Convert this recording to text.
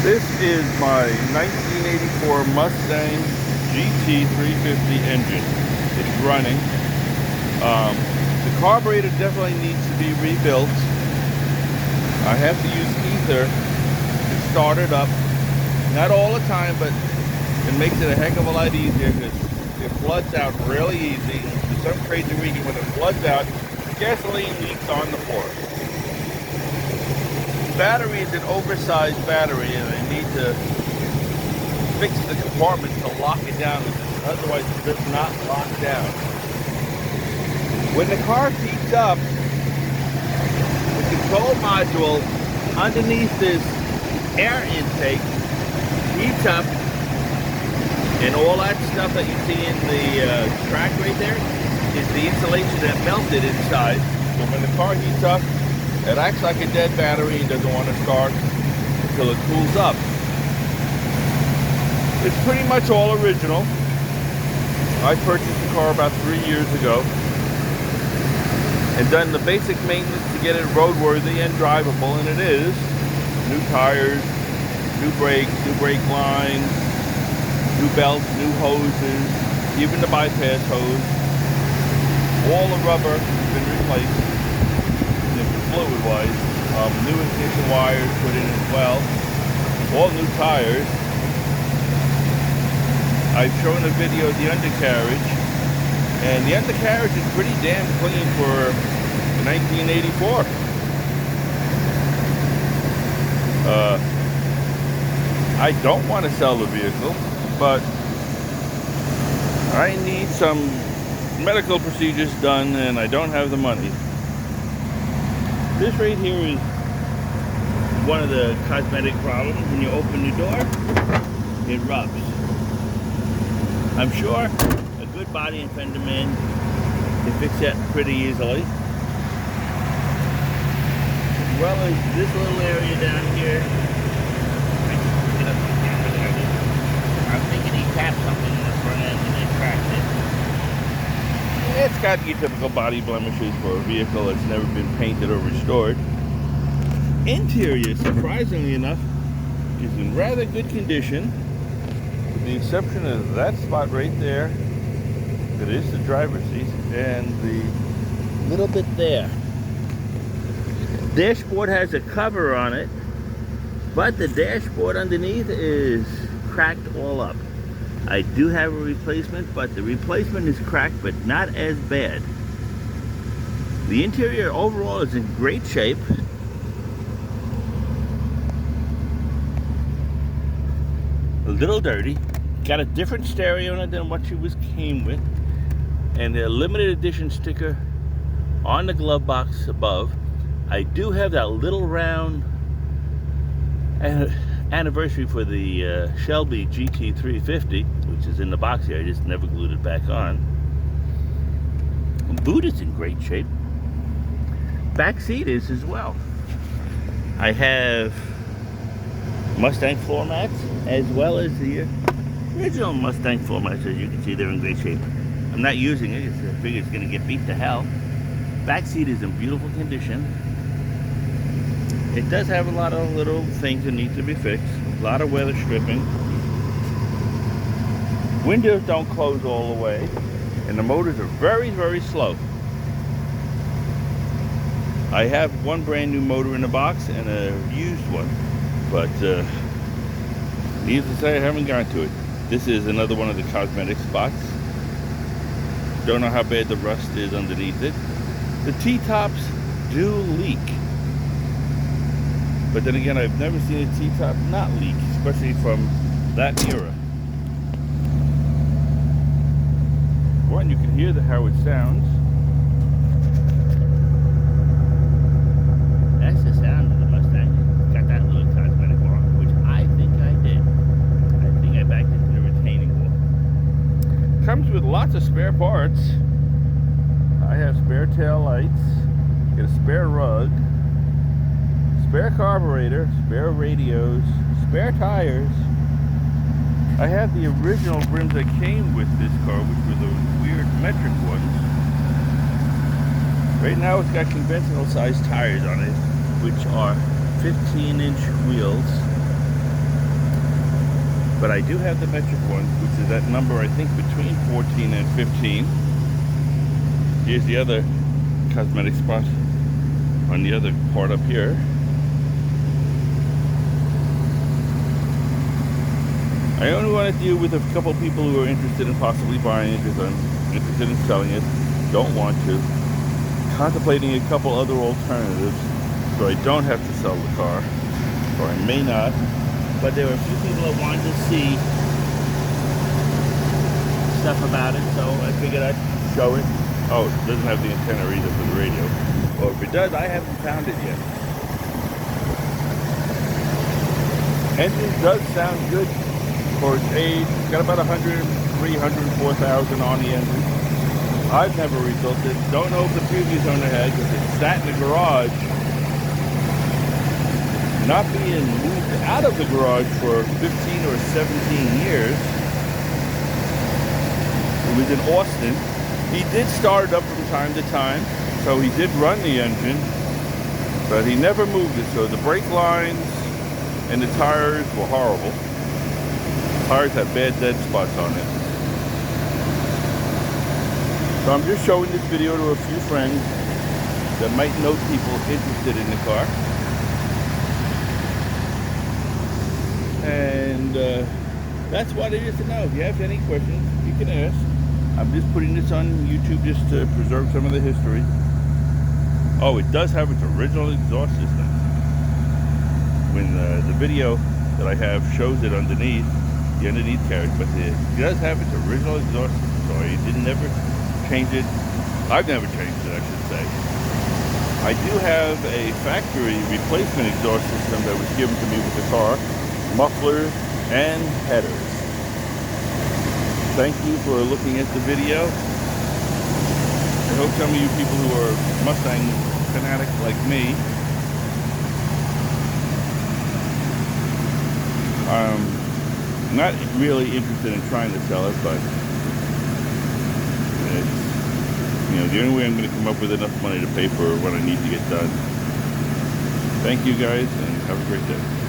This is my 1984 Mustang GT 350 engine. It's running. The carburetor definitely needs to be rebuilt. I have to use ether to start it up. Not all the time, but it makes it a heck of a lot easier because it floods out really easy. For some crazy reason, when it floods out, gasoline leaks on the floor. Battery is an oversized battery, and I need to fix the compartment to lock it down, because otherwise it does not lock down. When the car heats up, the control module underneath this air intake heats up, and all that stuff that you see in the track right there is the insulation that melted inside. So when the car heats up, it acts like a dead battery and doesn't want to start until it cools up. It's pretty much all original. I purchased the car about 3 years ago and done the basic maintenance to get it roadworthy and drivable, and it is. New tires, new brakes, new brake lines, new belts, new hoses, even the bypass hose. All the rubber has been replaced. Fluid-wise, new ignition wires put in as well, all new tires. I've shown a video of the undercarriage, and the undercarriage is pretty damn clean for 1984. I don't want to sell the vehicle, but I need some medical procedures done, and I don't have the money. This right here is one of the cosmetic problems. When you open the door, it rubs. I'm sure a good body and fender man can fix that pretty easily. As well as this little area down here. I'm thinking he tapped something in the front end and it cracked it. It's got your typical body blemishes for a vehicle that's never been painted or restored. Interior, surprisingly enough, is in rather good condition, with the exception of that spot right there. That is the driver's seat, and the little bit there. Dashboard has a cover on it, but the dashboard underneath is cracked all up. I do have a replacement, but the replacement is cracked, but not as bad. The interior overall is in great shape. A little dirty. Got a different stereo in it than what she came with. And a limited edition sticker on the glove box above. I do have that little round anniversary for the Shelby GT 350, which is in the box here. I just never glued it back on. The boot is in great shape. Back seat is as well. I have Mustang floor mats as well as the original Mustang floor mats. As you can see, they're in great shape. I'm not using it because I figure it's going to get beat to hell. Back seat is in beautiful condition. It does have a lot of little things that need to be fixed. A lot of weather stripping. Windows don't close all the way. And the motors are very, very slow. I have one brand new motor in the box and a used one. But needless to say, I haven't gone to it. This is another one of the cosmetic spots. Don't know how bad the rust is underneath it. The T-tops do leak. But then again, I've never seen a T-top not leak, especially from that era. One, you can hear how it sounds. That's the sound of the Mustang. It's got that little cosmetic arm, which I think I did. I think I backed into the retaining wall. Comes with lots of spare parts. I have spare tail lights, get a spare rug, spare carburetor, spare radios, spare tires. I have the original rims that came with this car, which were those weird metric ones. Right now it's got conventional sized tires on it, which are 15-inch wheels. But I do have the metric one, which is that number, I think, between 14 and 15. Here's the other cosmetic spot on the other part up here. I only want to deal with a couple people who are interested in possibly buying it, because I'm interested in selling it. Don't want to. Contemplating a couple other alternatives, so I don't have to sell the car, or I may not. But there were a few people that wanted to see stuff about it, so I figured I'd show it. Oh, it doesn't have the antenna either for the radio. Or if it does, I haven't found it yet. Engine does sound good for its age. It's got about 103,000, 104,000 on the engine. I've never rebuilt it. Don't know if the previous owner had, because it sat in the garage, not being moved out of the garage for 15 or 17 years. It was in Austin. He did start it up from time to time, so he did run the engine, but he never moved it. So the brake lines and the tires were horrible. The tires had bad dead spots on it. So I'm just showing this video to a few friends that might know people interested in the car. And that's what it is to know. If you have any questions, you can ask. I'm just putting this on YouTube just to preserve some of the history. Oh, it does have its original exhaust system. When the video that I have shows it underneath, the underneath carriage, but it does have its original exhaust system, so I didn't never change it. I've never changed it, I should say. I do have a factory replacement exhaust system that was given to me with the car. Mufflers and headers. Thank you for looking at the video. I hope some of you people who are Mustang fanatics like me not really interested in trying to sell it, but it's, you know, the only way I'm going to come up with enough money to pay for what I need to get done. Thank you guys, and have a great day.